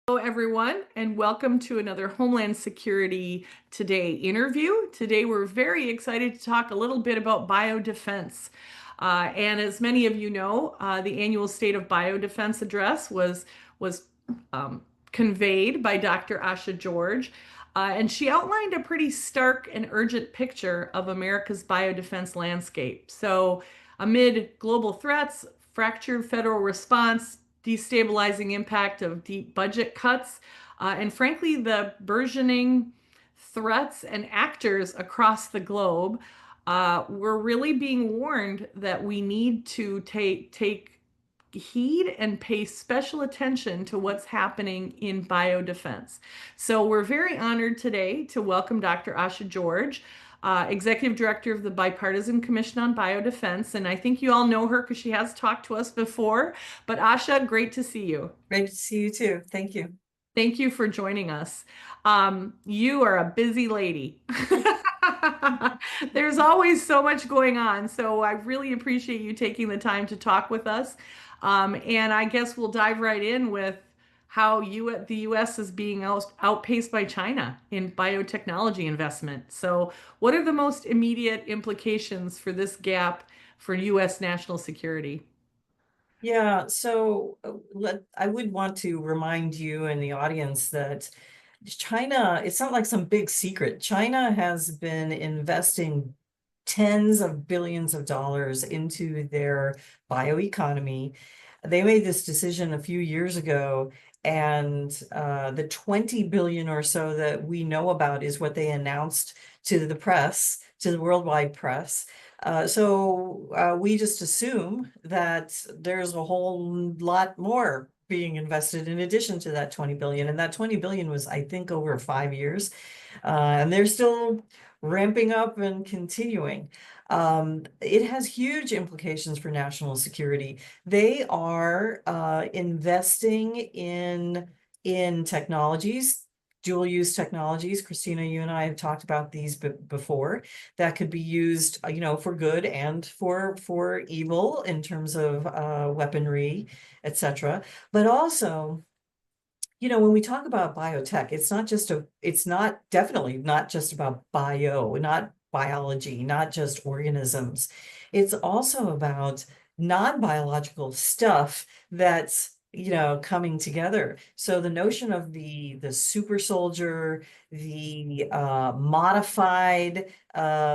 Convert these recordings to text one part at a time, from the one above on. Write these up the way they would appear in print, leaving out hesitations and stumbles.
Hello, everyone, and welcome to another Homeland Security Today interview. Today, we're very excited to talk a little bit about biodefense. And as many of you know, the annual State of Biodefense Address was um, conveyed by Dr. Asha George, and she outlined a pretty stark and urgent picture of America's biodefense landscape. So, amid global threats, fractured federal response, destabilizing impact of deep budget cuts, and frankly, the burgeoning threats and actors across the globe, we're really being warned that we need to take heed and pay special attention to what's happening in biodefense. So we're very honored today to welcome Dr. Asha George, Executive Director of the Bipartisan Commission on Biodefense. And I think you all know her because she has talked to us before. But Asha, great to see you. Great to see you too. Thank you. Thank you for joining us. You are a busy lady. There's always so much going on. So I really appreciate you taking the time to talk with us. And I guess we'll dive right in with how the US is being outpaced by China in biotechnology investment. So, what are the most immediate implications for this gap for US national security? Yeah, so I would want to remind you and the audience that China, it's not like some big secret. China has been investing tens of billions of dollars into their bioeconomy. They made this decision a few years ago, and the 20 billion or so that we know about is what they announced to the press, to the worldwide press. So we just assume that there's a whole lot more being invested in addition to that 20 billion. And that 20 billion was, I think, over 5 years. And they're still ramping up and continuing. It has huge implications for national security. They are investing in technologies, dual use technologies. Christina, you and I have talked about these before, that could be used, for good and for evil in terms of weaponry, etc. But also, when we talk about biotech, it's not definitely not just about not biology, not just organisms. It's also about non-biological stuff that's, coming together. So the notion of the super soldier, the modified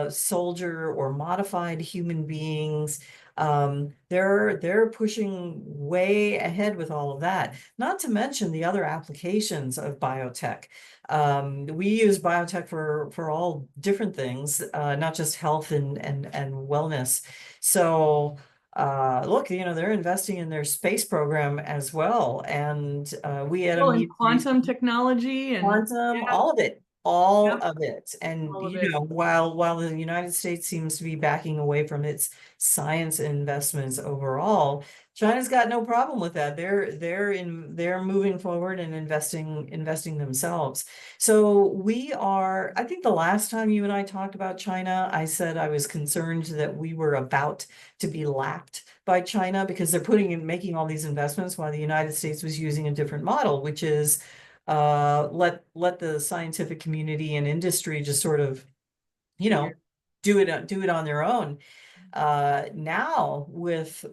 soldier or modified human beings, they're pushing way ahead with all of that. Not to mention the other applications of biotech. We use biotech for all different things, not just health and wellness. So look, they're investing in their space program as well. And we had a Well, and meeting quantum recently. technology and Quantum, yeah, all of it, all yep, of it. And all of it. while the United States seems to be backing away from its science investments overall, China's got no problem with that. They're moving forward and investing themselves. So I think the last time you and I talked about China, I said I was concerned that we were about to be lapped by China because they're making all these investments while the United States was using a different model, which is let the scientific community and industry just sort of, you Figure. know, do it on their own. Now with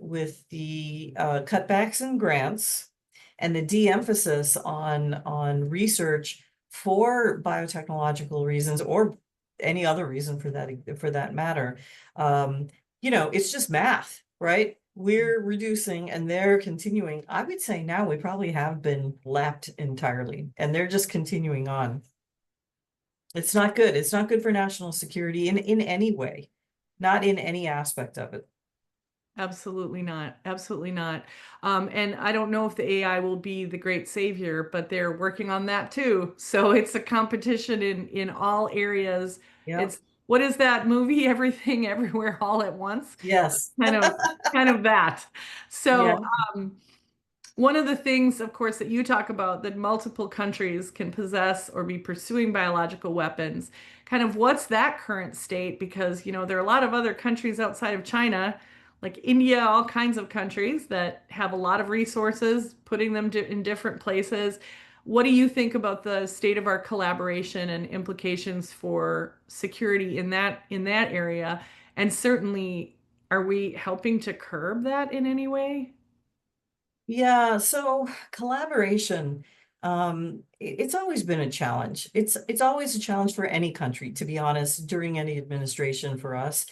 the cutbacks in grants and the de-emphasis on research for biotechnological reasons or any other reason for that matter, it's just math, right? We're reducing and they're continuing. I would say now we probably have been lapped entirely and they're just continuing on. It's not good. It's not good for national security in any way, not in any aspect of it. Absolutely not. Absolutely not. And I don't know if the AI will be the great savior, but they're working on that too. So it's a competition in all areas. Yep. It's what is that movie? Everything, everywhere, all at once. Yes. Kind of, kind of that. Yeah. So one of the things, of course, that you talk about that multiple countries can possess or be pursuing biological weapons. Kind of what's that current state? Because, there are a lot of other countries outside of China, like India, all kinds of countries that have a lot of resources, putting them in different places. What do you think about the state of our collaboration and implications for security in that area? And certainly, are we helping to curb that in any way? Yeah, so collaboration, it's always been a challenge. It's always a challenge for any country, to be honest, during any administration for us.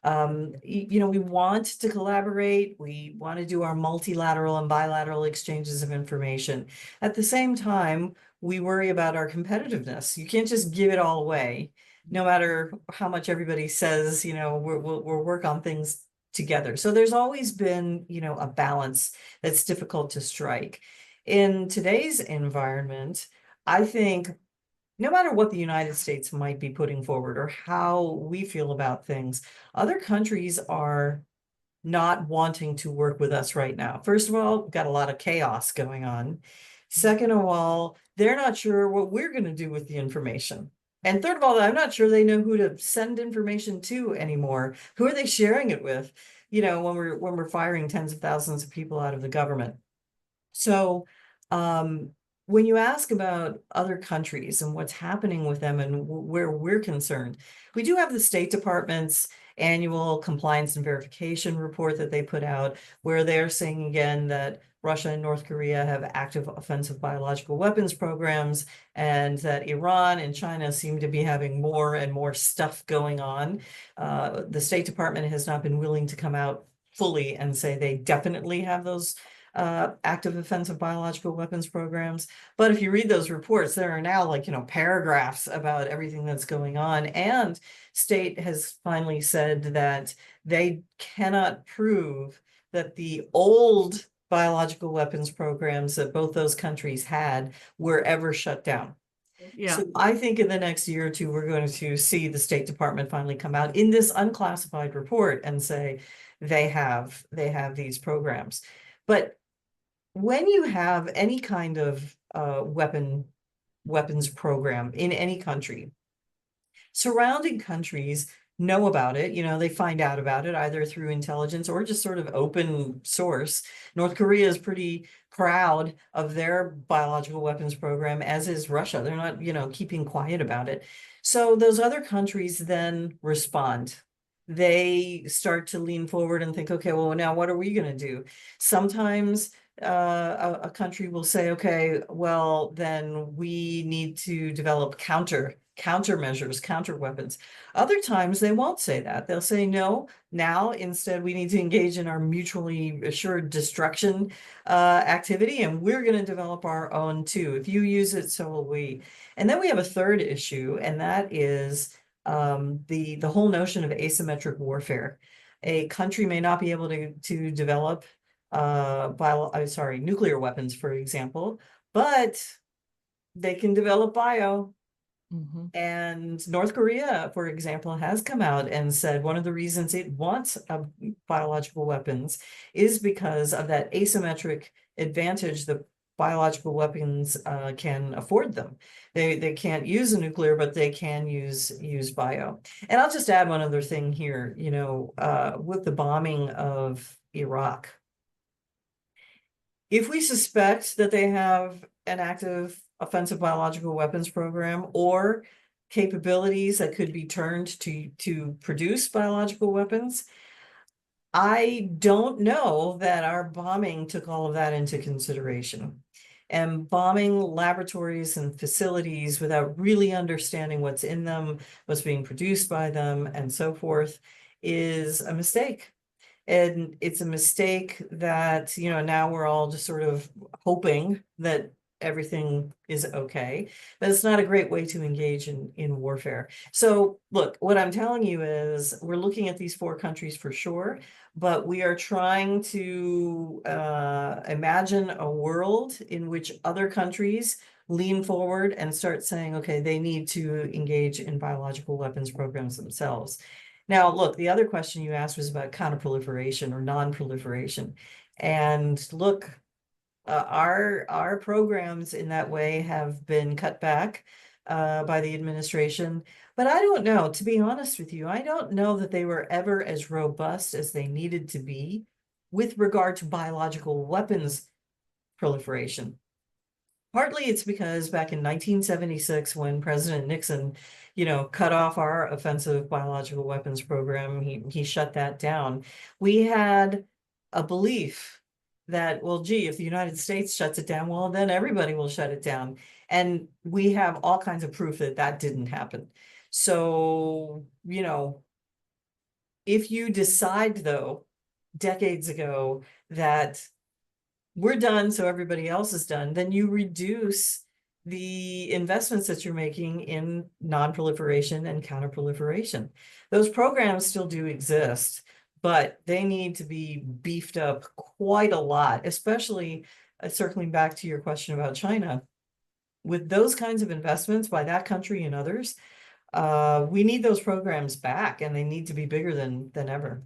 We want to collaborate. We want to do our multilateral and bilateral exchanges of information. At the same time, we worry about our competitiveness. You can't just give it all away, no matter how much everybody says, we'll work on things together. So there's always been, a balance that's difficult to strike. In today's environment, I think no matter what the United States might be putting forward or how we feel about things, other countries are not wanting to work with us right now. First of all, we've got a lot of chaos going on. Second of all, they're not sure what we're going to do with the information. And third of all, I'm not sure they know who to send information to anymore. Who are they sharing it with? When we're firing tens of thousands of people out of the government. So, when you ask about other countries and what's happening with them and where we're concerned, we do have the State Department's annual compliance and verification report that they put out, where they're saying again that Russia and North Korea have active offensive biological weapons programs, and that Iran and China seem to be having more and more stuff going on. The State Department has not been willing to come out fully and say they definitely have those active offensive biological weapons programs. But if you read those reports, there are now paragraphs about everything that's going on. And state has finally said that they cannot prove that the old biological weapons programs that both those countries had were ever shut down. Yeah. So I think in the next year or two, we're going to see the State Department finally come out in this unclassified report and say they have these programs. But when you have any kind of weapons program in any country, surrounding countries know about it. They find out about it either through intelligence or just sort of open source. North Korea is pretty proud of their biological weapons program, as is Russia. They're not, keeping quiet about it. So those other countries then respond. They start to lean forward and think, okay, well, now what are we going to do? Sometimes a country will say, okay, well, then we need to develop countermeasures, counter weapons. Other times they won't say that. They'll say, no, now instead we need to engage in our mutually assured destruction activity, and we're going to develop our own too. If you use it, so will we. And then we have a third issue, and that is the whole notion of asymmetric warfare. A country may not be able to develop nuclear weapons, for example, but they can develop bio. Mhm. And North Korea, for example, has come out and said one of the reasons it wants biological weapons is because of that asymmetric advantage that biological weapons can afford them. They can't use a nuclear, but they can use bio. And I'll just add one other thing here, with the bombing of Iraq. If we suspect that they have an active offensive biological weapons program or capabilities that could be turned to produce biological weapons, I don't know that our bombing took all of that into consideration. And bombing laboratories and facilities without really understanding what's in them, what's being produced by them, and so forth, is a mistake. And it's a mistake that, now we're all just sort of hoping that everything is okay. But it's not a great way to engage in warfare. So look, what I'm telling you is we're looking at these four countries for sure, but we are trying to imagine a world in which other countries lean forward and start saying, okay, they need to engage in biological weapons programs themselves. Now, look, the other question you asked was about counterproliferation or non-proliferation. And look, our programs in that way have been cut back by the administration. But I don't know, to be honest with you, I don't know that they were ever as robust as they needed to be with regard to biological weapons proliferation. Partly it's because back in 1976, when President Nixon, cut off our offensive biological weapons program, he shut that down. We had a belief that, well, gee, if the United States shuts it down, well, then everybody will shut it down. And we have all kinds of proof that that didn't happen. So, if you decide, though, decades ago that we're done, so everybody else is done, then you reduce the investments that you're making in non-proliferation and counter-proliferation. Those programs still do exist, but they need to be beefed up quite a lot, especially circling back to your question about China. With those kinds of investments by that country and others, we need those programs back, and they need to be bigger than ever.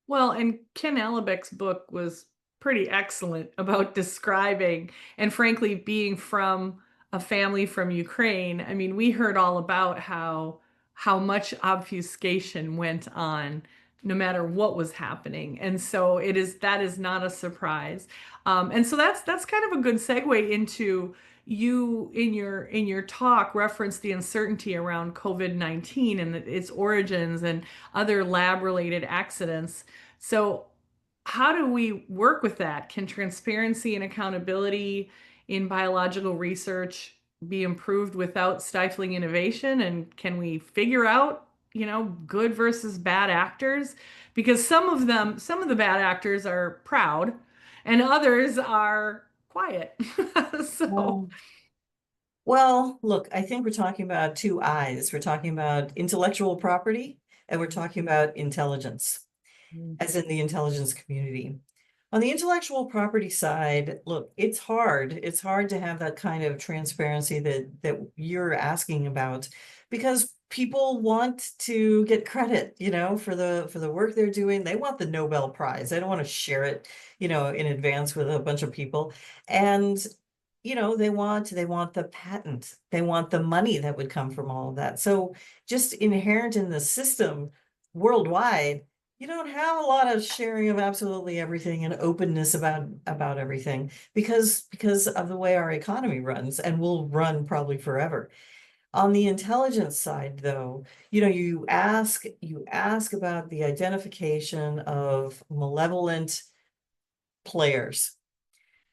Well, and Ken Alabek's book was pretty excellent about describing, and frankly, being from a family from Ukraine. I mean, we heard all about how much obfuscation went on no matter what was happening. And so that is not a surprise. And so that's kind of a good segue into you in your talk referenced the uncertainty around COVID-19 and its origins and other lab related accidents. So, how do we work with that? Can transparency and accountability in biological research be improved without stifling innovation? And can we figure out, good versus bad actors? Because some of the bad actors are proud and others are quiet. So, Well, look, I think we're talking about two eyes. We're talking about intellectual property and we're talking about intelligence, as in the intelligence community. On the intellectual property side, look, it's hard. It's hard to have that kind of transparency that you're asking about because people want to get credit, for the work they're doing. They want the Nobel Prize. They don't want to share it, in advance with a bunch of people. And they want the patent. They want the money that would come from all of that. So just inherent in the system worldwide, you don't have a lot of sharing of absolutely everything and openness about everything because of the way our economy runs and will run probably forever. On the intelligence side, though, you ask about the identification of malevolent players.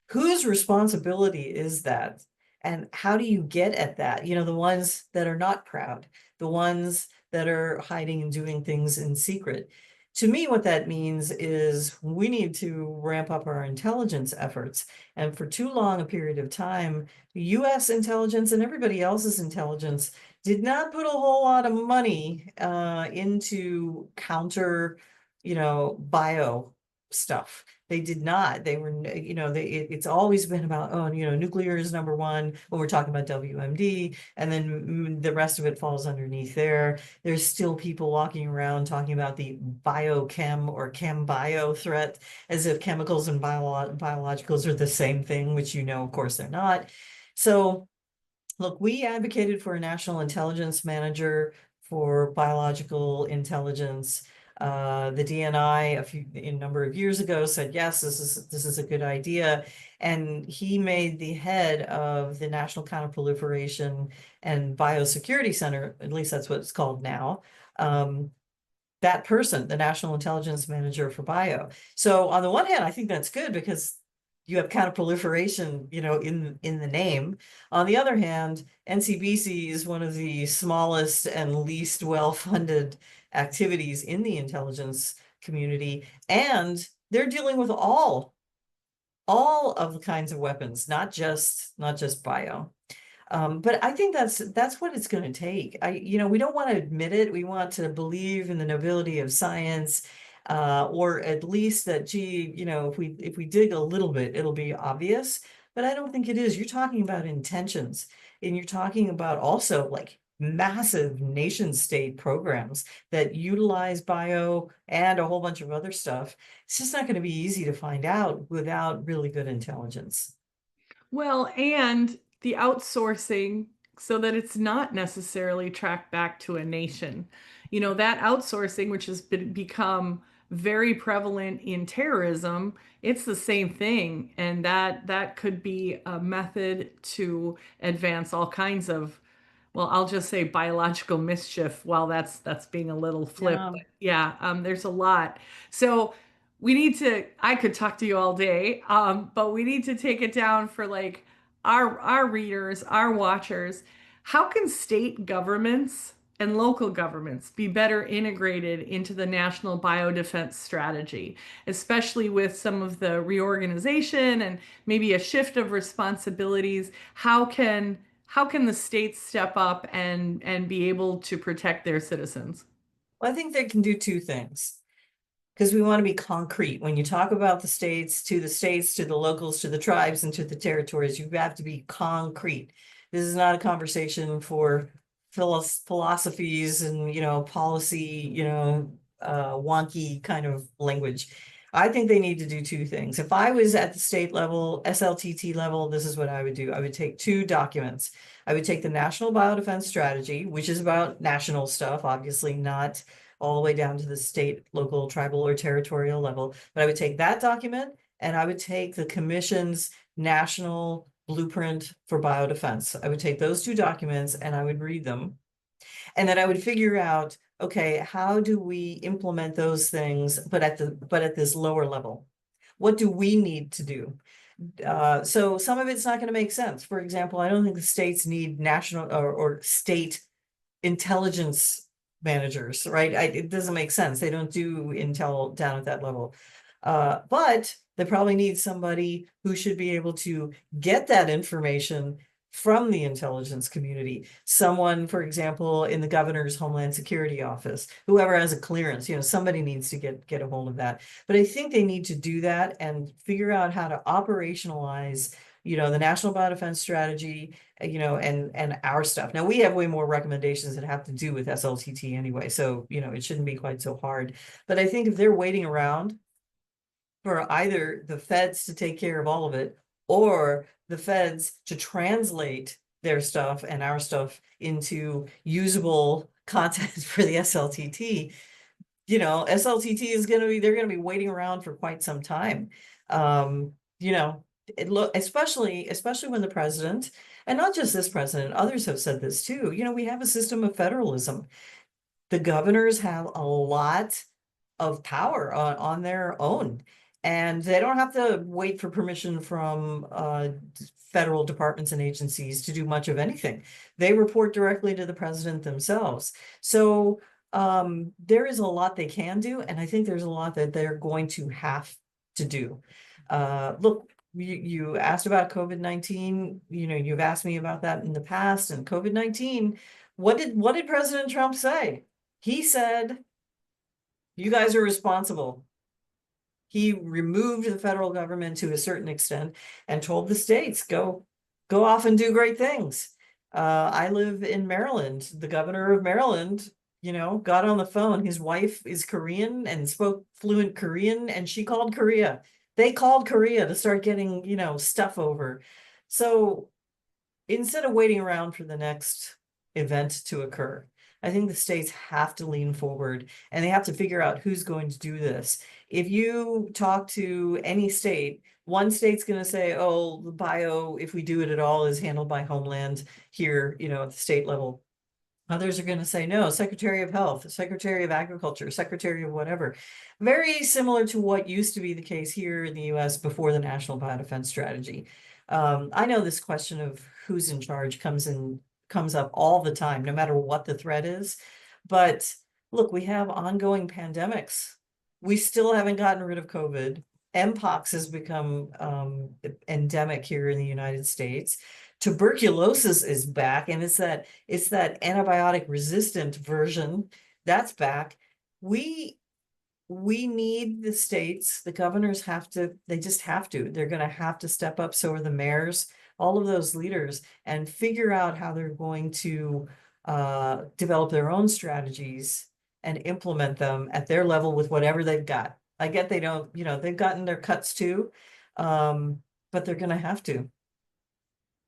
Whose responsibility is that? And how do you get at that? The ones that are not proud, the ones that are hiding and doing things in secret. To me, what that means is we need to ramp up our intelligence efforts. And for too long a period of time, US intelligence and everybody else's intelligence did not put a whole lot of money into counter, bio stuff. They did not. They were, it's always been about, oh, nuclear is number one when we're talking about WMD, and then the rest of it falls underneath there. There's still people walking around talking about the biochem or chem bio threat as if chemicals and biologicals are the same thing, which, of course, they're not. So, look, we advocated for a national intelligence manager for biological intelligence. The DNI a number of years ago said, yes, this is a good idea. And he made the head of the National Counterproliferation and Biosecurity Center, at least that's what it's called now, that person, the National Intelligence Manager for Bio. So on the one hand, I think that's good because you have counterproliferation, in the name. On the other hand, NCBC is one of the smallest and least well-funded activities in the intelligence community, and they're dealing with all of the kinds of weapons, not just bio. But I think that's what it's going to take. We don't want to admit it. We want to believe in the nobility of science, or at least that, gee, if we dig a little bit, it'll be obvious. But I don't think it is. You're talking about intentions, and you're talking about also like massive nation state programs that utilize bio and a whole bunch of other stuff. It's just not going to be easy to find out without really good intelligence. well, and the outsourcing so that it's not necessarily tracked back to a nation. That outsourcing, which has become very prevalent in terrorism, it's the same thing. And that could be a method to advance all kinds of, well, I'll just say biological mischief while that's being a little flip. Yeah. But yeah, there's a lot. So we need to, I could talk to you all day, but we need to take it down for like our readers, our watchers. How can state governments and local governments be better integrated into the national biodefense strategy, especially with some of the reorganization and maybe a shift of responsibilities? How can the states step up and be able to protect their citizens? Well, I think they can do two things because we want to be concrete. When you talk about the states, to the locals, to the tribes, and to the territories, you have to be concrete. This is not a conversation for philosophies and, policy, wonky kind of language. I think they need to do two things. If I was at the state level, SLTT level, this is what I would do. I would take two documents. I would take the National Biodefense Strategy, which is about national stuff, obviously not all the way down to the state, local, tribal, or territorial level. But I would take that document and I would take the commission's national blueprint for biodefense. I would take those two documents and I would read them. And then I would figure out, okay, how do we implement those things, but at this lower level? What do we need to do? So some of it's not going to make sense. For example, I don't think the states need national or state intelligence managers, right? It doesn't make sense. They don't do intel down at that level. But they probably need somebody who should be able to get that information from the intelligence community. Someone, for example, in the governor's Homeland Security office, whoever has a clearance, somebody needs to get a hold of that. But I think they need to do that and figure out how to operationalize the National Biodefense Strategy, and our stuff. Now we have way more recommendations that have to do with SLTT anyway, so it shouldn't be quite so hard. But I think if they're waiting around for either the feds to take care of all of it or the feds to translate their stuff and our stuff into usable content for the SLTT, SLTT is they're going to be waiting around for quite some time. You know, especially when the president, and not just this president, others have said this too, we have a system of federalism. The governors have a lot of power on their own, and they don't have to wait for permission from federal departments and agencies to do much of anything. They report directly to the president themselves. So there is a lot they can do, and I think there's a lot that they're going to have to do. Look, you asked about COVID-19, you've asked me about that in the past, and COVID-19, what did President Trump say? He said, you guys are responsible. He removed the federal government to a certain extent and told the states, go off and do great things. I live in Maryland. The governor of Maryland, got on the phone. His wife is Korean and spoke fluent Korean, and she called Korea. They called Korea to start getting, stuff over. So instead of waiting around for the next event to occur, I think the states have to lean forward and they have to figure out who's going to do this. If you talk to any state, one state's going to say, oh, the bio, if we do it at all, is handled by Homeland here, at the state level. Others are going to say, no, Secretary of Health, Secretary of Agriculture, Secretary of whatever. Very similar to what used to be the case here in the US before the National Biodefense Strategy. I know this question of who's in charge comes up all the time, no matter what the threat is. But look, we have ongoing pandemics. We still haven't gotten rid of COVID. Mpox has become endemic here in the United States. Tuberculosis is back, and it's that antibiotic resistant version that's back. We need the states, the governors they just have to. They're going to have to step up. So are the mayors, all of those leaders, and figure out how they're going to develop their own strategies and implement them at their level with whatever they've got. I get they don't, they've gotten their cuts too, but they're going to have to.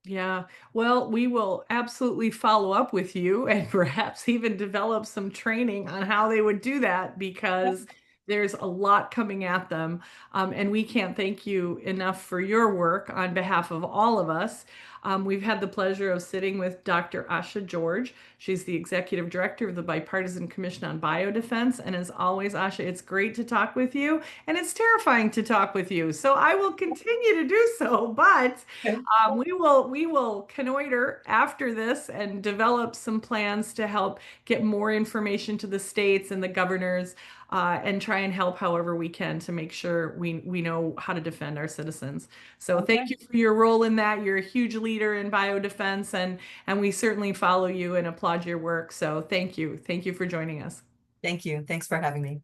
Yeah, well, we will absolutely follow up with you and perhaps even develop some training on how they would do that because There's a lot coming at them, and we can't thank you enough for your work on behalf of all of us. We've had the pleasure of sitting with Dr. Asha George. She's the executive director of the Bipartisan Commission on Biodefense. And as always, Asha, it's great to talk with you, and it's terrifying to talk with you. So I will continue to do so, but Okay. we will connoiter after this and develop some plans to help get more information to the states and the governors, and try and help however we can to make sure we know how to defend our citizens. So thank Okay. you for your role in that. You're a huge leader in biodefense, and we certainly follow you and applaud your work. So thank you. Thank you for joining us. Thank you. Thanks for having me.